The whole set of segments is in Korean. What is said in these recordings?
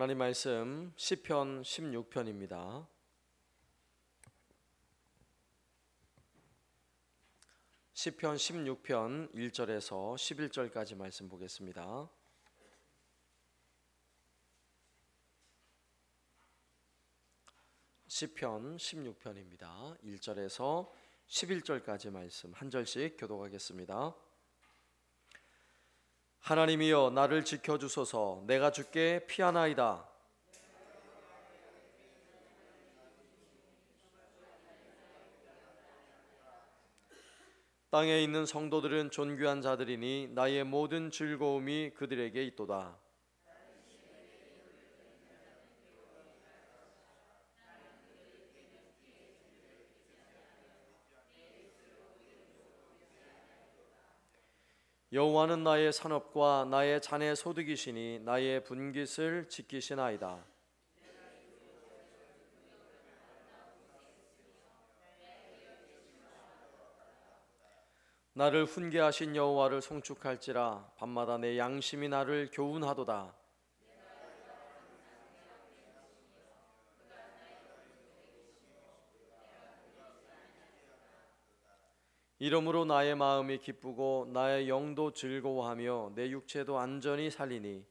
하나님 말씀 시편 16편입니다. 시편 16편 1절에서 11절까지 말씀 보겠습니다. 시편 16편입니다. 1절에서 11절까지 말씀 한 절씩 교독하겠습니다. 하나님이여 나를 지켜주소서. 내가 주께 피하나이다. 땅에 있는 성도들은 존귀한 자들이니 나의 모든 즐거움이 그들에게 있도다. 여호와는 나의 산업과 나의 잔의 소득이시니 나의 분깃을 지키시나이다. 나를 훈계하신 여호와를 송축할지라. 밤마다 내 양심이 나를 교훈하도다. 이러므로 나의 마음이 기쁘고 나의 영도 즐거워하며 내 육체도 안전히 살리니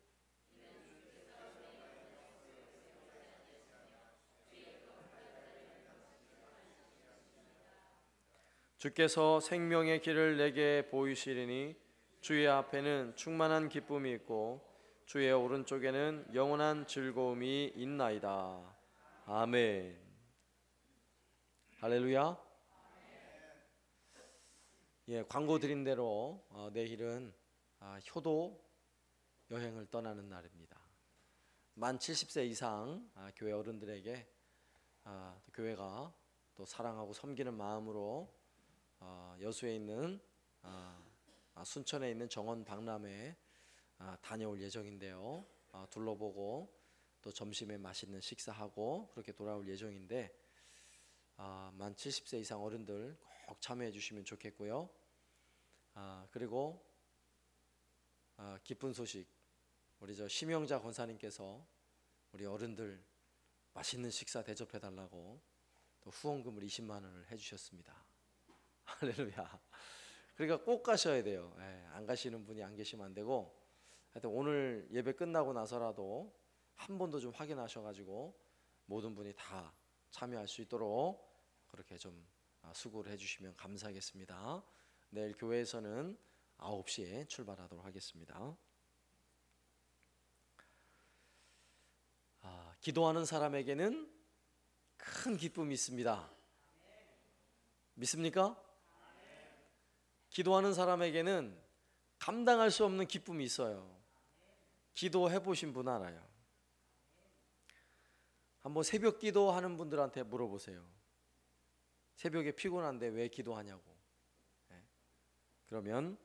주께서 생명의 길을 내게 보이시리니 주의 앞에는 충만한 기쁨이 있고 주의 오른쪽에는 영원한 즐거움이 있나이다. 아멘. 할렐루야. 광고 드린 대로 내일은 효도 여행을 떠나는 날입니다. 만 70세 이상 교회 어른들에게 교회가 또 사랑하고 섬기는 마음으로 여수에 있는 순천에 있는 정원 박람회에 다녀올 예정인데요. 둘러보고 또 점심에 맛있는 식사하고 그렇게 돌아올 예정인데 만 70세 이상 어른들 꼭 참여해 주시면 좋겠고요. 그리고 기쁜 소식, 우리 심영자 권사님께서 우리 어른들 맛있는 식사 대접해 달라고 또 후원금을 20만 원을 해주셨습니다. 할렐루야. 그러니까 꼭 가셔야 돼요. 안 가시는 분이 안 계시면 안 되고, 하여튼 오늘 예배 끝나고 나서라도 한 번 더 좀 확인하셔가지고 모든 분이 다 참여할 수 있도록 그렇게 좀 수고를 해주시면 감사하겠습니다. 내일 교회에서는 9시에 출발하도록 하겠습니다. 기도하는 사람에게는 큰 기쁨이 있습니다. 믿습니까? 기도하는 사람에게는 감당할 수 없는 기쁨이 있어요. 기도해 보신 분 알아요. 한번 새벽 기도하는 분들한테 물어보세요. 새벽에 피곤한데 왜 기도하냐고. 그러면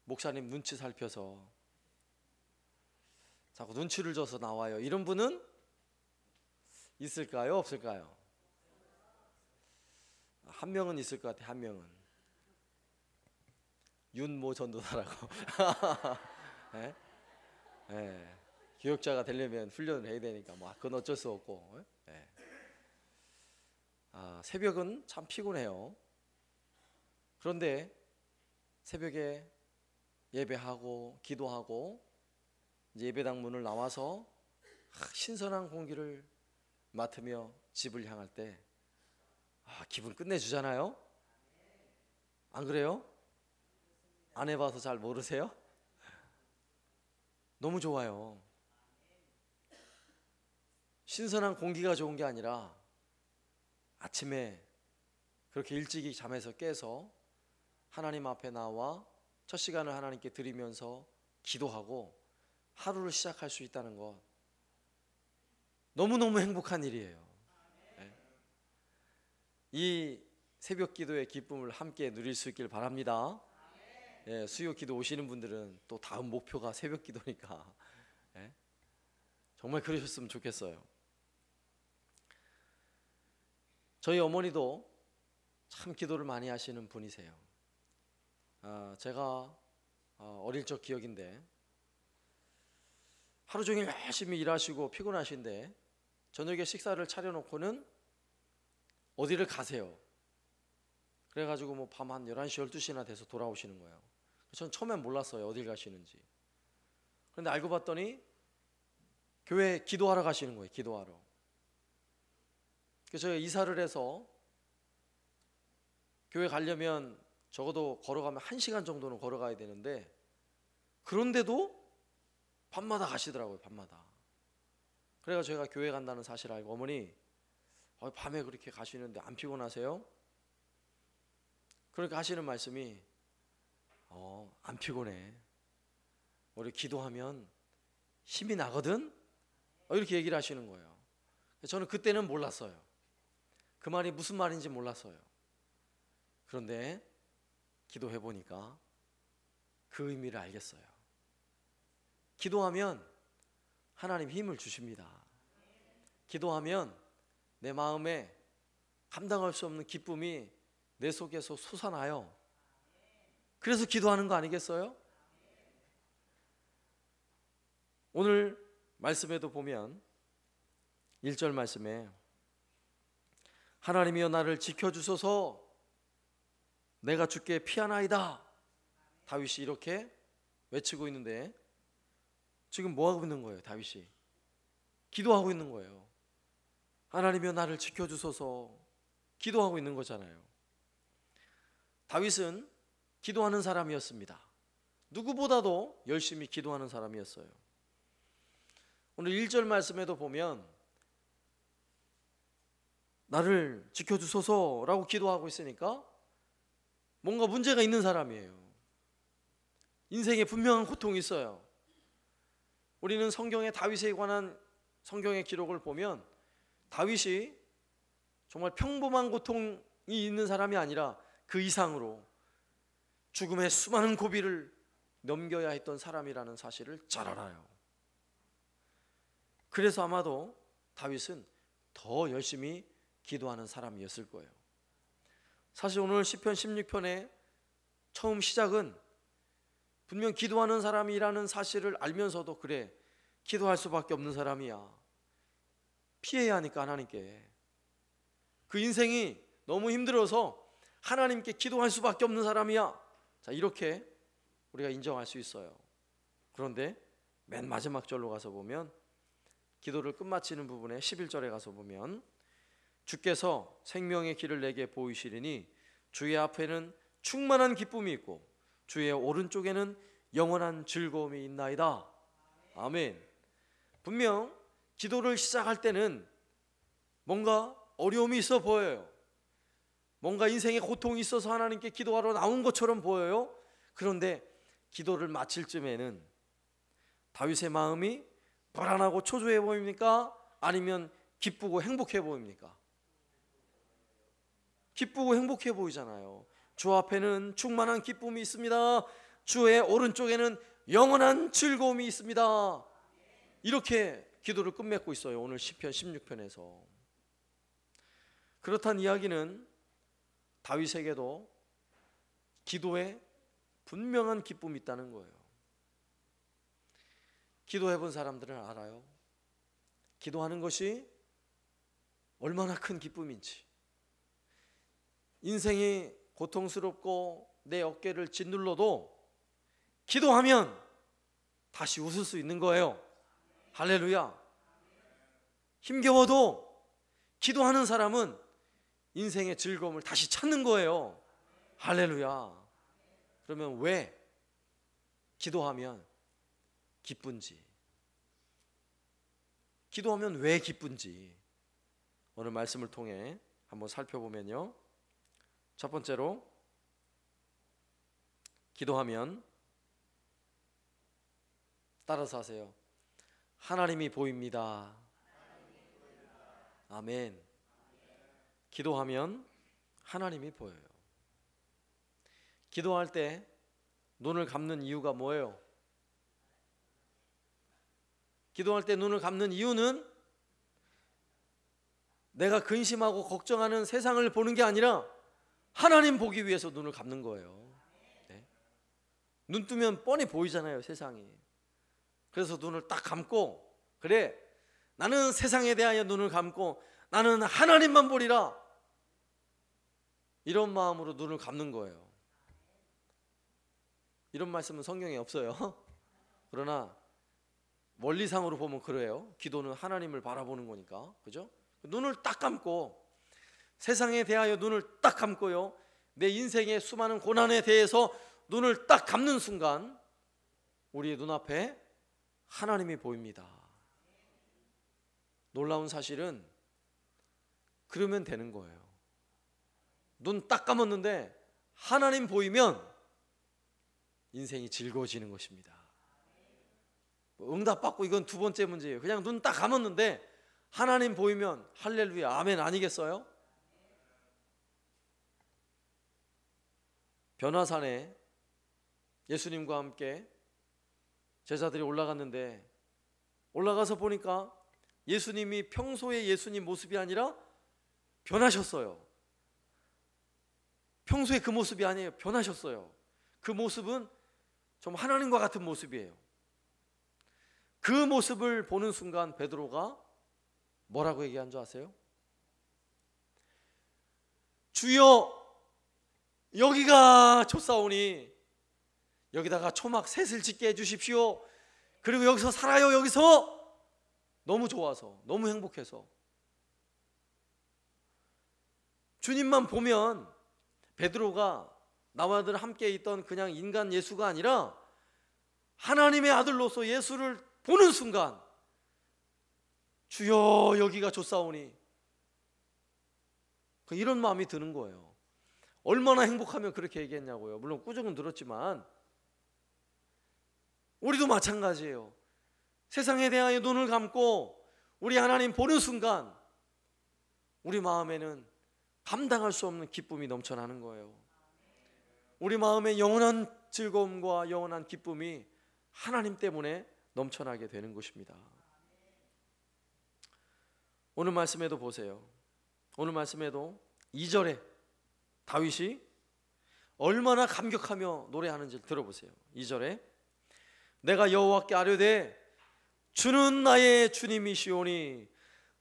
목사님 눈치 살펴서 자꾸 눈치를 줘서 나와요. 이런 분은 있을까요? 없을까요? 한 명은 있을 것 같아요. 한 명은 윤모 전도사라고. 네? 네. 교역자가 되려면 훈련을 해야 되니까 그건 어쩔 수 없고. 네. 새벽은 참 피곤해요. 그런데 새벽에 예배하고 기도하고 이제 예배당 문을 나와서 신선한 공기를 맡으며 집을 향할 때 기분 끝내주잖아요. 안 그래요? 안 해봐서 잘 모르세요? 너무 좋아요. 신선한 공기가 좋은 게 아니라 아침에 그렇게 일찍이 잠에서 깨서 하나님 앞에 나와 첫 시간을 하나님께 드리면서 기도하고 하루를 시작할 수 있다는 것, 너무너무 행복한 일이에요. 이 새벽 기도의 기쁨을 함께 누릴 수 있길 바랍니다. 수요 기도 오시는 분들은 또 다음 목표가 새벽 기도니까 정말 그러셨으면 좋겠어요. 저희 어머니도 참 기도를 많이 하시는 분이세요. 제가 어릴 적 기억인데 하루 종일 열심히 일하시고 피곤하신데 저녁에 식사를 차려놓고는 어디를 가세요. 그래가지고 뭐 밤 한 11시 12시나 돼서 돌아오시는 거예요. 전 처음엔 몰랐어요, 어딜 가시는지. 그런데 알고 봤더니 교회에 기도하러 가시는 거예요. 기도하러. 그래서 제가 이사를 해서 교회 가려면 적어도 걸어가면 1시간 정도는 걸어가야 되는데, 그런데도 밤마다 가시더라고요. 밤마다. 그래서 제가 교회 간다는 사실을 알고, 어머니 밤에 그렇게 가시는데 안 피곤하세요? 그렇게 하시는 말씀이 안 피곤해, 우리 기도하면 힘이 나거든? 이렇게 얘기를 하시는 거예요. 저는 그때는 몰랐어요. 그 말이 무슨 말인지 몰랐어요. 그런데 기도해 보니까 그 의미를 알겠어요. 기도하면 하나님 힘을 주십니다. 기도하면 내 마음에 감당할 수 없는 기쁨이 내 속에서 솟아나요. 그래서 기도하는 거 아니겠어요? 오늘 말씀에도 보면 1절 말씀에 하나님이여 나를 지켜주소서 내가 주께 피하나이다, 다윗이 이렇게 외치고 있는데, 지금 뭐 하고 있는 거예요? 다윗이 기도하고 있는 거예요. 하나님이여 나를 지켜주소서, 기도하고 있는 거잖아요. 다윗은 기도하는 사람이었습니다. 누구보다도 열심히 기도하는 사람이었어요. 오늘 1절 말씀에도 보면 나를 지켜주소서라고 기도하고 있으니까 뭔가 문제가 있는 사람이에요. 인생에 분명한 고통이 있어요. 우리는 성경의 다윗에 관한 성경의 기록을 보면 다윗이 정말 평범한 고통이 있는 사람이 아니라 그 이상으로 죽음의 수많은 고비를 넘겨야 했던 사람이라는 사실을 잘 알아요. 그래서 아마도 다윗은 더 열심히 기도하는 사람이었을 거예요. 사실 오늘 시편 16편의 처음 시작은 분명 기도하는 사람이라는 사실을 알면서도 그래, 기도할 수밖에 없는 사람이야, 피해야 하니까 하나님께, 그 인생이 너무 힘들어서 하나님께 기도할 수밖에 없는 사람이야, 자 이렇게 우리가 인정할 수 있어요. 그런데 맨 마지막 절로 가서 보면, 기도를 끝마치는 부분에 11절에 가서 보면 주께서 생명의 길을 내게 보이시리니 주의 앞에는 충만한 기쁨이 있고 주의 오른쪽에는 영원한 즐거움이 있나이다. 아멘. 분명 기도를 시작할 때는 뭔가 어려움이 있어 보여요. 뭔가 인생에 고통이 있어서 하나님께 기도하러 나온 것처럼 보여요. 그런데 기도를 마칠 쯤에는 다윗의 마음이 불안하고 초조해 보입니까? 아니면 기쁘고 행복해 보입니까? 기쁘고 행복해 보이잖아요. 주 앞에는 충만한 기쁨이 있습니다. 주의 오른쪽에는 영원한 즐거움이 있습니다. 이렇게 기도를 끝맺고 있어요. 오늘 시편 16편에서. 그렇다는 이야기는 다윗에게도 기도에 분명한 기쁨이 있다는 거예요. 기도해 본 사람들은 알아요. 기도하는 것이 얼마나 큰 기쁨인지. 인생이 고통스럽고 내 어깨를 짓눌러도 기도하면 다시 웃을 수 있는 거예요. 할렐루야. 힘겨워도 기도하는 사람은 인생의 즐거움을 다시 찾는 거예요. 할렐루야. 그러면 왜 기도하면 기쁜지, 기도하면 왜 기쁜지 오늘 말씀을 통해 한번 살펴보면요, 첫 번째로 기도하면, 따라서 하세요, 하나님이 보입니다. 아멘. 기도하면 하나님이 보여요. 기도할 때 눈을 감는 이유가 뭐예요? 기도할 때 눈을 감는 이유는 내가 근심하고 걱정하는 세상을 보는 게 아니라 하나님 보기 위해서 눈을 감는 거예요. 네? 눈 뜨면 뻔히 보이잖아요, 세상이. 그래서 눈을 딱 감고, 그래, 나는 세상에 대하여 눈을 감고 나는 하나님만 보리라, 이런 마음으로 눈을 감는 거예요. 이런 말씀은 성경에 없어요. 그러나 원리상으로 보면 그래요. 기도는 하나님을 바라보는 거니까, 그죠? 눈을 딱 감고, 세상에 대하여 눈을 딱 감고요, 내 인생의 수많은 고난에 대해서 눈을 딱 감는 순간 우리의 눈앞에 하나님이 보입니다. 놀라운 사실은 그러면 되는 거예요. 눈 딱 감았는데 하나님 보이면 인생이 즐거워지는 것입니다. 응답받고, 이건 두 번째 문제예요. 그냥 눈 딱 감았는데 하나님 보이면 할렐루야, 아멘 아니겠어요? 변화산에 예수님과 함께 제자들이 올라갔는데, 올라가서 보니까 예수님이 평소의 예수님 모습이 아니라 변하셨어요. 평소에 그 모습이 아니에요. 변하셨어요. 그 모습은 좀 하나님과 같은 모습이에요. 그 모습을 보는 순간 베드로가 뭐라고 얘기한 줄 아세요? 주여, 여기가 좁사오니 여기다가 초막 셋을 짓게 해주십시오. 그리고 여기서 살아요. 여기서. 너무 좋아서, 너무 행복해서. 주님만 보면 베드로가 나와 늘 함께 있던 그냥 인간 예수가 아니라 하나님의 아들로서 예수를 보는 순간, 주여 여기가 좋사오니, 이런 마음이 드는 거예요. 얼마나 행복하면 그렇게 얘기했냐고요. 물론 꾸중은 들었지만 우리도 마찬가지예요. 세상에 대하여 눈을 감고 우리 하나님 보는 순간 우리 마음에는 감당할 수 없는 기쁨이 넘쳐나는 거예요. 우리 마음에 영원한 즐거움과 영원한 기쁨이 하나님 때문에 넘쳐나게 되는 것입니다. 오늘 말씀에도 보세요. 오늘 말씀에도 2절에 다윗이 얼마나 감격하며 노래하는지 들어보세요. 2절에 내가 여호와께 아뢰되 주는 나의 주님이시오니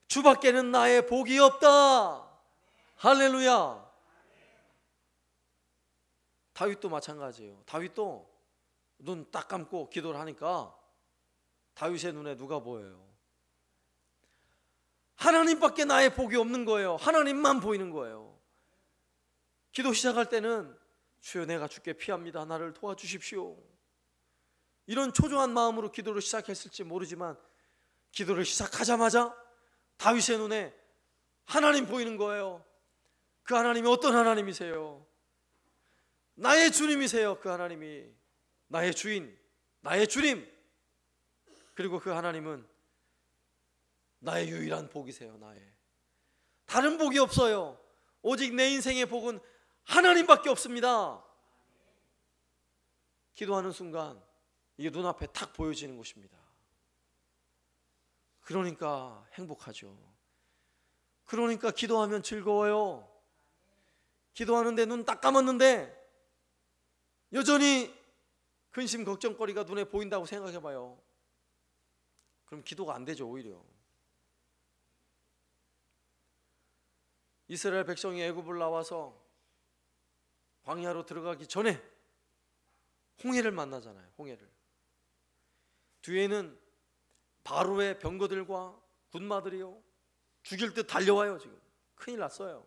주밖에는 나의 복이 없다. 할렐루야. 다윗도 마찬가지예요. 다윗도 눈 딱 감고 기도를 하니까 다윗의 눈에 누가 보여요? 하나님밖에 나의 복이 없는 거예요. 하나님만 보이는 거예요. 기도 시작할 때는 주여 내가 주께 피합니다. 나를 도와주십시오. 이런 초조한 마음으로 기도를 시작했을지 모르지만 기도를 시작하자마자 다윗의 눈에 하나님 보이는 거예요. 그 하나님이 어떤 하나님이세요? 나의 주님이세요. 그 하나님이 나의 주인, 나의 주님. 그리고 그 하나님은 나의 유일한 복이세요. 나의 다른 복이 없어요. 오직 내 인생의 복은 하나님밖에 없습니다. 기도하는 순간 이게 눈앞에 탁 보여지는 것입니다. 그러니까 행복하죠. 그러니까 기도하면 즐거워요. 기도하는데 눈 딱 감았는데 여전히 근심 걱정거리가 눈에 보인다고 생각해봐요. 그럼 기도가 안 되죠. 오히려 이스라엘 백성이 애굽을 나와서 광야로 들어가기 전에 홍해를 만나잖아요. 홍해를. 뒤에는 바로의 병거들과 군마들이요 죽일 듯 달려와요. 지금 큰일 났어요.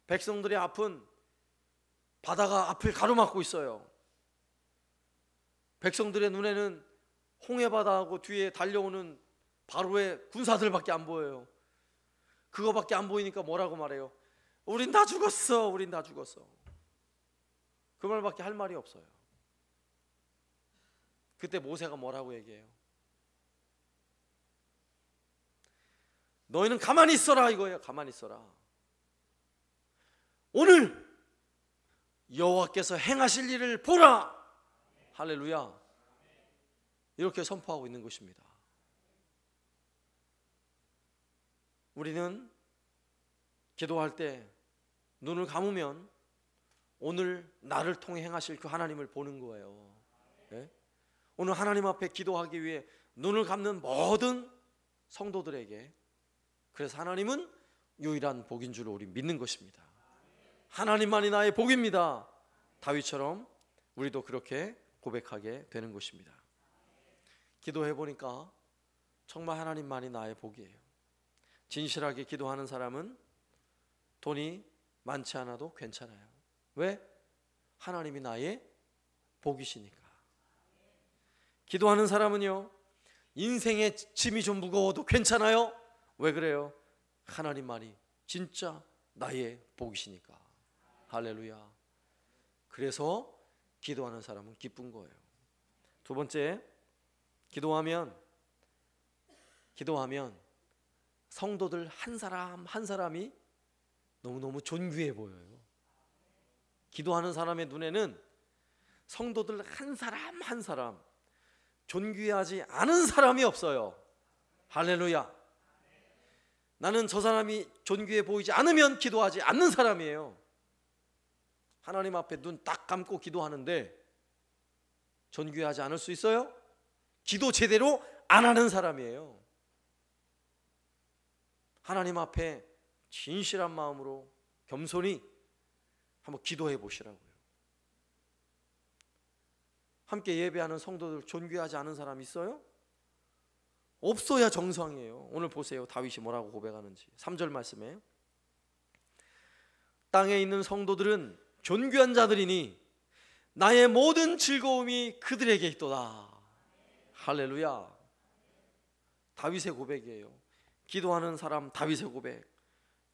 백성들의 앞은 바다가 앞을 가로막고 있어요. 백성들의 눈에는 홍해바다하고 뒤에 달려오는 바로의 군사들밖에 안 보여요. 그거밖에 안 보이니까 뭐라고 말해요? 우린 다 죽었어. 우린 다 죽었어. 그 말밖에 할 말이 없어요. 그때 모세가 뭐라고 얘기해요? 너희는 가만히 있어라 이거예요. 가만히 있어라. 오늘 여호와께서 행하실 일을 보라. 할렐루야. 이렇게 선포하고 있는 것입니다. 우리는 기도할 때 눈을 감으면 오늘 나를 통해 행하실 그 하나님을 보는 거예요. 네? 오늘 하나님 앞에 기도하기 위해 눈을 감는 모든 성도들에게, 그래서 하나님은 유일한 복인 줄 우리 믿는 것입니다. 하나님만이 나의 복입니다. 다윗처럼 우리도 그렇게 고백하게 되는 것입니다. 기도해 보니까 정말 하나님만이 나의 복이에요. 진실하게 기도하는 사람은 돈이 많지 않아도 괜찮아요. 왜? 하나님이 나의 복이시니까. 기도하는 사람은요, 인생의 짐이 좀 무거워도 괜찮아요. 왜 그래요? 하나님만이 진짜 나의 복이시니까. 할렐루야. 그래서 기도하는 사람은 기쁜 거예요. 두 번째, 기도하면 성도들 한 사람 한 사람이 너무너무 존귀해 보여요. 기도하는 사람의 눈에는 성도들 한 사람 한 사람 존귀하지 않은 사람이 없어요. 할렐루야. 나는 저 사람이 존귀해 보이지 않으면 기도하지 않는 사람이에요. 하나님 앞에 눈 딱 감고 기도하는데 존귀하지 않을 수 있어요? 기도 제대로 안 하는 사람이에요. 하나님 앞에 진실한 마음으로 겸손히 한번 기도해 보시라고요. 함께 예배하는 성도들 존귀하지 않은 사람 있어요? 없어야 정상이에요. 오늘 보세요. 다윗이 뭐라고 고백하는지. 3절 말씀에 땅에 있는 성도들은 존귀한 자들이니 나의 모든 즐거움이 그들에게 있도다. 할렐루야. 다윗의 고백이에요. 기도하는 사람 다윗의 고백.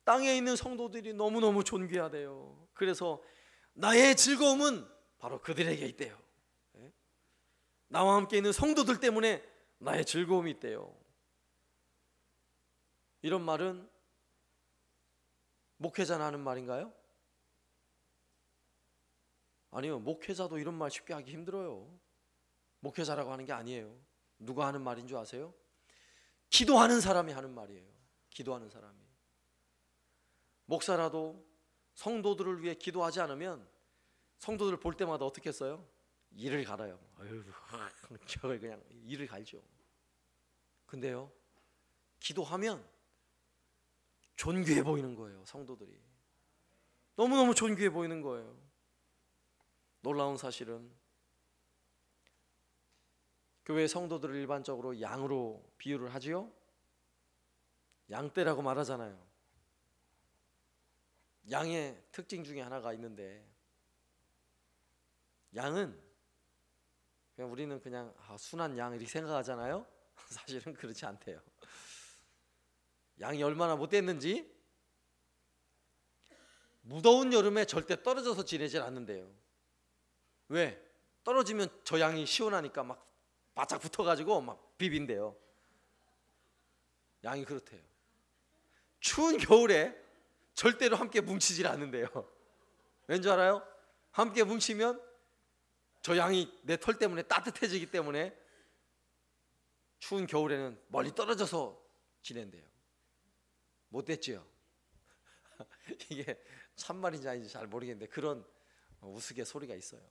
땅에 있는 성도들이 너무너무 존귀하대요. 그래서 나의 즐거움은 바로 그들에게 있대요. 나와 함께 있는 성도들 때문에 나의 즐거움이 있대요. 이런 말은 목회자나 하는 말인가요? 아니요, 목회자도 이런 말 쉽게 하기 힘들어요. 목회자라고 하는 게 아니에요. 누가 하는 말인 줄 아세요? 기도하는 사람이 하는 말이에요. 기도하는 사람이. 목사라도 성도들을 위해 기도하지 않으면 성도들 볼 때마다 어떻게 했어요? 이를 갈아요. 저걸 그냥 이를 갈죠. 근데요, 기도하면 존귀해 보이는 거예요. 성도들이 너무너무 존귀해 보이는 거예요. 놀라운 사실은 교회 성도들을 일반적으로 양으로 비유를 하지요. 양떼라고 말하잖아요. 양의 특징 중에 하나가 있는데, 양은 그냥 우리는 그냥 순한 양 이렇게 생각하잖아요. 사실은 그렇지 않대요. 양이 얼마나 못됐는지 무더운 여름에 절대 떨어져서 지내질 않는데요. 왜? 떨어지면 저 양이 시원하니까 막 바짝 붙어가지고 막 비빈대요. 양이 그렇대요. 추운 겨울에 절대로 함께 뭉치질 않는데요. 왠지 알아요? 함께 뭉치면 저 양이 내 털 때문에 따뜻해지기 때문에 추운 겨울에는 멀리 떨어져서 지낸대요. 못됐지요? 이게 참말인지 아닌지 잘 모르겠는데 그런 우스갯소리가 있어요.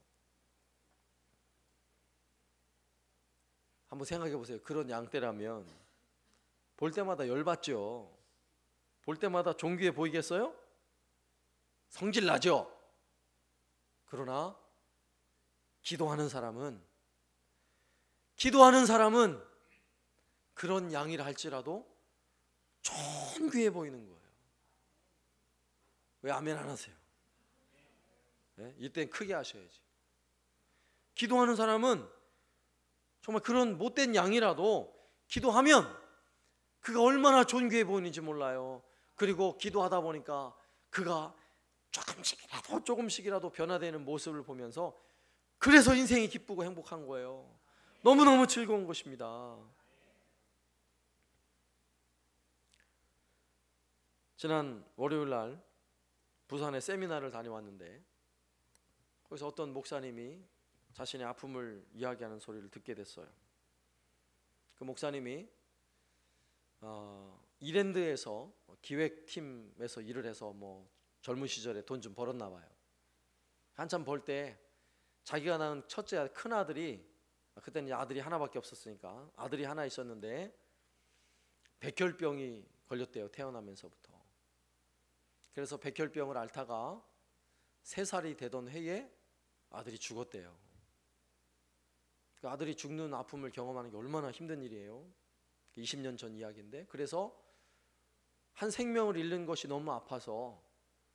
한번 생각해 보세요. 그런 양떼라면 볼 때마다 열받죠. 볼 때마다 존귀해 보이겠어요? 성질 나죠. 그러나 기도하는 사람은 그런 양이라 할지라도 존귀해 보이는 거예요. 왜 아멘 안 하세요? 네? 이때는 크게 하셔야지. 기도하는 사람은 정말 그런 못된 양이라도 기도하면 그가 얼마나 존귀해 보이는지 몰라요. 그리고 기도하다 보니까 그가 조금씩이라도 변화되는 모습을 보면서 그래서 인생이 기쁘고 행복한 거예요. 너무너무 즐거운 것입니다. 지난 월요일 날 부산에 세미나를 다녀왔는데 거기서 어떤 목사님이 자신의 아픔을 이야기하는 소리를 듣게 됐어요. 그 목사님이 이랜드에서 기획팀에서 일을 해서 젊은 시절에 돈 좀 벌었나 봐요. 한참 벌 때 자기가 낳은 첫째 큰 아들이 그때는 아들이 하나밖에 없었으니까 아들이 하나 있었는데 백혈병이 걸렸대요. 태어나면서부터. 그래서 백혈병을 앓다가 3살이 되던 해에 아들이 죽었대요. 그 아들이 죽는 아픔을 경험하는 게 얼마나 힘든 일이에요. 20년 전 이야기인데, 그래서 한 생명을 잃는 것이 너무 아파서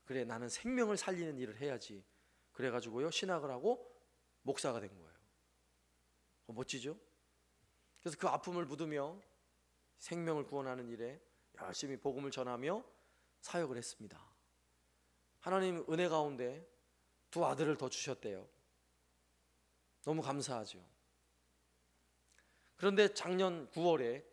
그래 나는 생명을 살리는 일을 해야지 그래가지고요 신학을 하고 목사가 된 거예요. 멋지죠? 그래서 그 아픔을 묻으며 생명을 구원하는 일에 열심히 복음을 전하며 사역을 했습니다. 하나님 은혜 가운데 2 아들을 더 주셨대요. 너무 감사하죠. 그런데 작년 9월에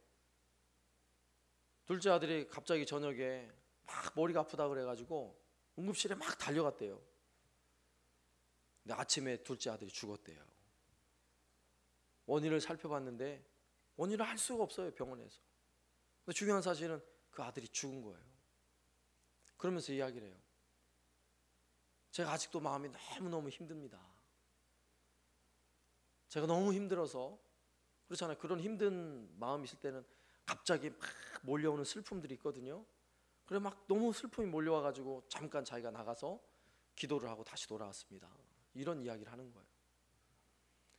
둘째 아들이 갑자기 저녁에 막 머리가 아프다 그래가지고 응급실에 막 달려갔대요. 근데 아침에 둘째 아들이 죽었대요. 원인을 살펴봤는데 원인을 알 수가 없어요, 병원에서. 근데 중요한 사실은 그 아들이 죽은 거예요. 그러면서 이야기를 해요. 제가 아직도 마음이 너무너무 힘듭니다. 제가 너무 힘들어서, 그렇잖아요. 그런 힘든 마음이 있을 때는 갑자기 막 몰려오는 슬픔들이 있거든요. 그래 막 너무 슬픔이 몰려와가지고 잠깐 자기가 나가서 기도를 하고 다시 돌아왔습니다. 이런 이야기를 하는 거예요.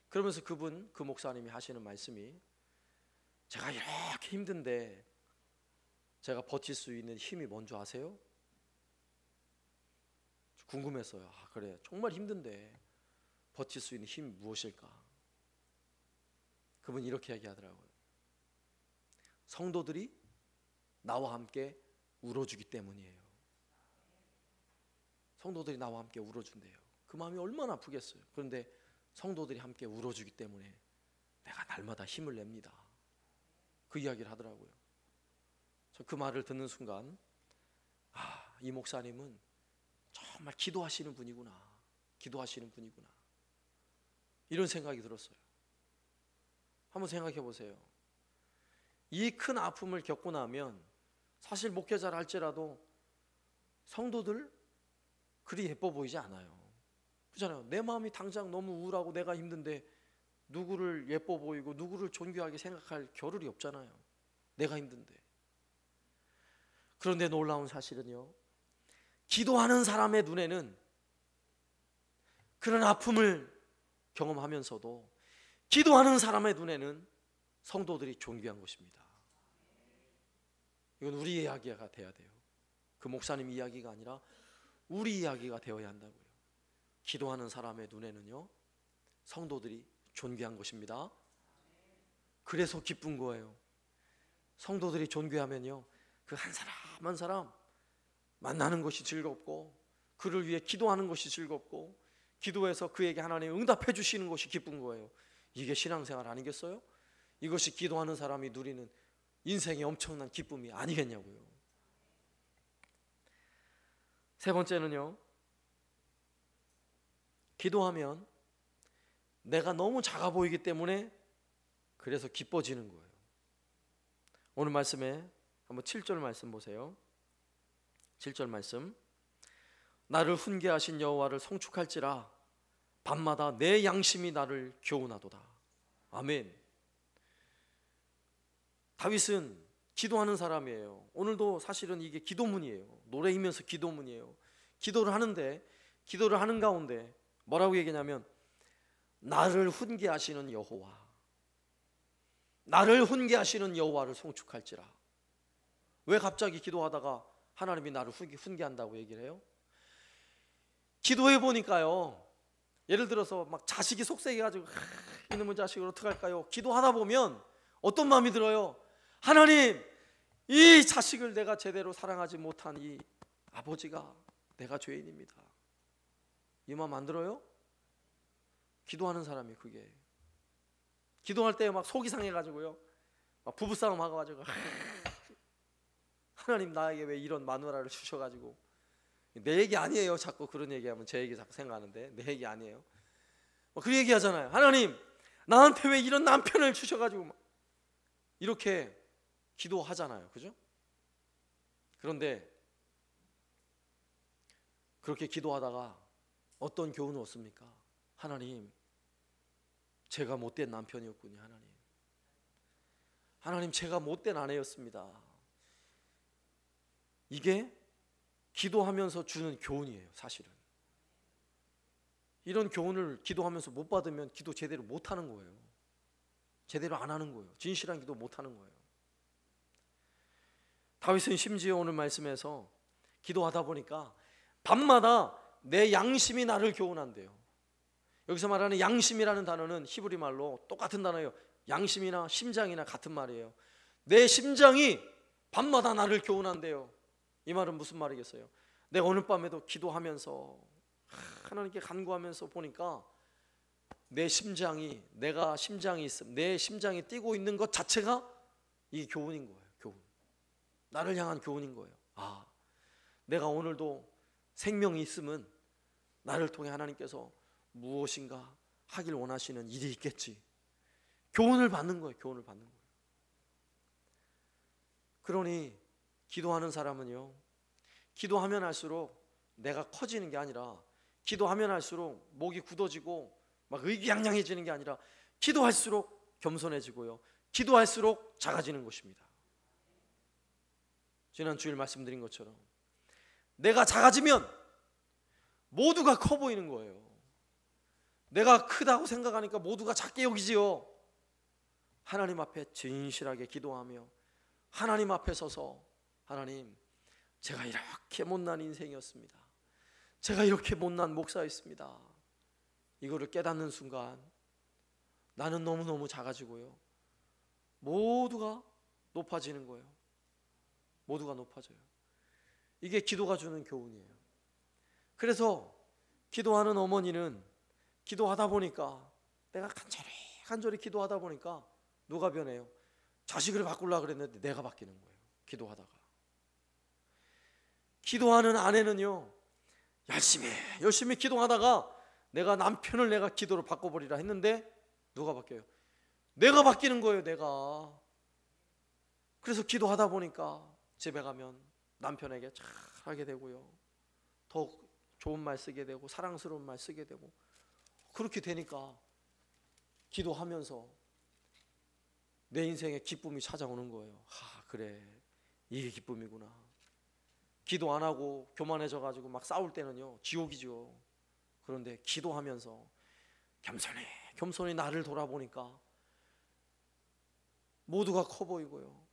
그러면서 그 목사님이 하시는 말씀이, 제가 이렇게 힘든데 제가 버틸 수 있는 힘이 뭔지 아세요? 궁금했어요. 그래 정말 힘든데 버틸 수 있는 힘이 무엇일까? 그분이 이렇게 얘기하더라고요. 성도들이 나와 함께 울어주기 때문이에요. 성도들이 나와 함께 울어준대요. 그 마음이 얼마나 아프겠어요. 그런데 성도들이 함께 울어주기 때문에 내가 날마다 힘을 냅니다. 그 이야기를 하더라고요. 저 그 말을 듣는 순간 이 목사님은 정말 기도하시는 분이구나. 기도하시는 분이구나. 이런 생각이 들었어요. 한번 생각해 보세요. 이 큰 아픔을 겪고 나면 사실 목회자를 할지라도 성도들 그리 예뻐 보이지 않아요. 그렇잖아요. 내 마음이 당장 너무 우울하고 내가 힘든데 누구를 예뻐 보이고 누구를 존귀하게 생각할 겨를이 없잖아요. 내가 힘든데. 그런데 놀라운 사실은요, 기도하는 사람의 눈에는 그런 아픔을 경험하면서도 기도하는 사람의 눈에는 성도들이 존귀한 것입니다. 이건 우리 이야기가 돼야 돼요. 그 목사님 이야기가 아니라 우리 이야기가 되어야 한다고요. 기도하는 사람의 눈에는요 성도들이 존귀한 것입니다. 그래서 기쁜 거예요. 성도들이 존귀하면요 그 한 사람 한 사람 만나는 것이 즐겁고, 그를 위해 기도하는 것이 즐겁고, 기도해서 그에게 하나님 응답해 주시는 것이 기쁜 거예요. 이게 신앙생활 아니겠어요? 이것이 기도하는 사람이 누리는 인생의 엄청난 기쁨이 아니겠냐고요. 3번째는요, 기도하면 내가 너무 작아 보이기 때문에 그래서 기뻐지는 거예요. 오늘 말씀에 한번 7절 말씀 보세요. 7절 말씀. 나를 훈계하신 여호와를 송축할지라 밤마다 내 양심이 나를 교훈하도다. 아멘. 다윗은 기도하는 사람이에요. 오늘도 사실은 이게 기도문이에요. 노래이면서 기도문이에요. 기도를 하는 가운데 뭐라고 얘기냐면 나를 훈계하시는 여호와, 나를 훈계하시는 여호와를 송축할지라. 왜 갑자기 기도하다가 하나님이 나를 훈계한다고 얘기를 해요? 기도해 보니까요, 예를 들어서 막 자식이 속썩여가지고 이놈의 자식을 어떡할까요? 기도하다 보면 어떤 마음이 들어요? 하나님, 이 자식을 내가 제대로 사랑하지 못한 이 아버지가 내가 죄인입니다. 이 마음 안 들어요? 기도하는 사람이 그게. 기도할 때 막 속이 상해가지고요, 막 부부싸움 하고가지고 하나님 나에게 왜 이런 마누라를 주셔가지고, 내 얘기 아니에요. 자꾸 그런 얘기하면 제 얘기 자꾸 생각하는데 내 얘기 아니에요. 그 얘기 하잖아요. 하나님 나한테 왜 이런 남편을 주셔가지고, 이렇게 기도하잖아요. 그죠? 그런데 그렇게 기도하다가 어떤 교훈을 얻습니까? 하나님, 제가 못된 남편이었군요. 하나님 제가 못된 아내였습니다. 이게 기도하면서 주는 교훈이에요. 사실은 이런 교훈을 기도하면서 못 받으면 기도 제대로 못하는 거예요. 제대로 안 하는 거예요. 진실한 기도 못하는 거예요. 다윗은 심지어 오늘 말씀에서 기도하다 보니까 밤마다 내 양심이 나를 교훈한대요. 여기서 말하는 양심이라는 단어는 히브리 말로 똑같은 단어예요. 양심이나 심장이나 같은 말이에요. 내 심장이 밤마다 나를 교훈한대요. 이 말은 무슨 말이겠어요? 내가 오늘 밤에도 기도하면서 하나님께 간구하면서 보니까 내 심장이 내 심장이 뛰고 있는 것 자체가 이게 교훈인 거예요. 교훈. 나를 향한 교훈인 거예요. 아, 내가 오늘도 생명이 있으면 나를 통해 하나님께서 무엇인가 하길 원하시는 일이 있겠지. 교훈을 받는 거예요. 교훈을 받는 거예요. 그러니 기도하는 사람은요, 기도하면 할수록 내가 커지는 게 아니라, 기도하면 할수록 목이 굳어지고 막 의기양양해지는 게 아니라, 기도할수록 겸손해지고요, 기도할수록 작아지는 것입니다. 지난 주일 말씀드린 것처럼 내가 작아지면 모두가 커 보이는 거예요. 내가 크다고 생각하니까 모두가 작게 여기지요. 하나님 앞에 진실하게 기도하며 하나님 앞에 서서, 하나님, 제가 이렇게 못난 인생이었습니다. 제가 이렇게 못난 목사였습니다. 이거를 깨닫는 순간 나는 너무너무 작아지고요, 모두가 높아지는 거예요. 모두가 높아져요. 이게 기도가 주는 교훈이에요. 그래서 기도하는 어머니는 기도하다 보니까, 내가 간절히 기도하다 보니까 누가 변해요? 자식을 바꾸려고 그랬는데 내가 바뀌는 거예요. 기도하다가. 기도하는 아내는요, 열심히 기도하다가 내가 남편을 내가 기도로 바꿔버리라 했는데 누가 바뀌어요? 내가 바뀌는 거예요. 내가. 그래서 기도하다 보니까 집에 가면 남편에게 잘하게 되고요, 더욱 좋은 말 쓰게 되고 사랑스러운 말 쓰게 되고, 그렇게 되니까 기도하면서 내 인생에 기쁨이 찾아오는 거예요. 아, 그래, 이게 기쁨이구나. 기도 안 하고 교만해져 가지고 막 싸울 때는요, 지옥이죠. 그런데 기도하면서 겸손히 나를 돌아보니까 모두가 커 보이고요,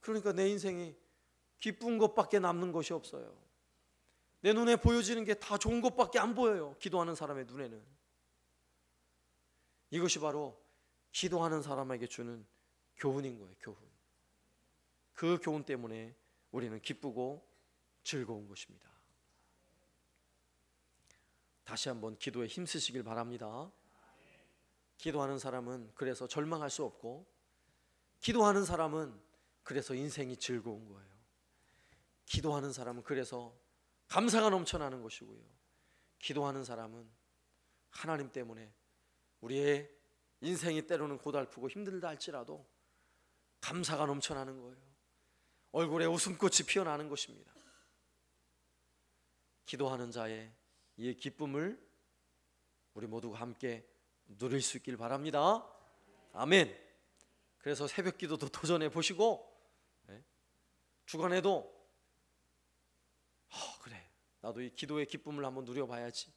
그러니까 내 인생이 기쁜 것밖에 남는 것이 없어요. 내 눈에 보여지는 게 다 좋은 것밖에 안 보여요. 기도하는 사람의 눈에는. 이것이 바로 기도하는 사람에게 주는 교훈인 거예요. 교훈. 그 교훈 때문에 우리는 기쁘고 즐거운 것입니다. 다시 한번 기도에 힘쓰시길 바랍니다. 기도하는 사람은 그래서 절망할 수 없고, 기도하는 사람은 그래서 인생이 즐거운 거예요. 기도하는 사람은 그래서 감사가 넘쳐나는 것이고요, 기도하는 사람은 하나님 때문에 우리의 인생이 때로는 고달프고 힘들다 할지라도 감사가 넘쳐나는 거예요. 얼굴에 웃음꽃이 피어나는 것입니다. 기도하는 자의 이 기쁨을 우리 모두가 함께 누릴 수 있길 바랍니다. 아멘. 그래서 새벽 기도도 도전해 보시고, 주간에도 그래, 나도 이 기도의 기쁨을 한번 누려봐야지,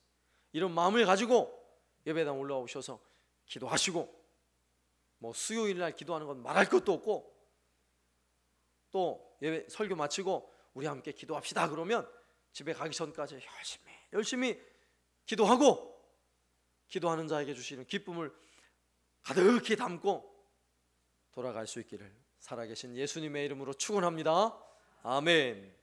이런 마음을 가지고 예배당 올라오셔서 기도하시고, 뭐 수요일 날 기도하는 건 말할 것도 없고, 또 예배 설교 마치고 우리 함께 기도합시다 그러면 집에 가기 전까지 열심히 기도하고, 기도하는 자에게 주시는 기쁨을 가득히 담고 돌아갈 수 있기를 살아계신 예수님의 이름으로 축원합니다. 아멘.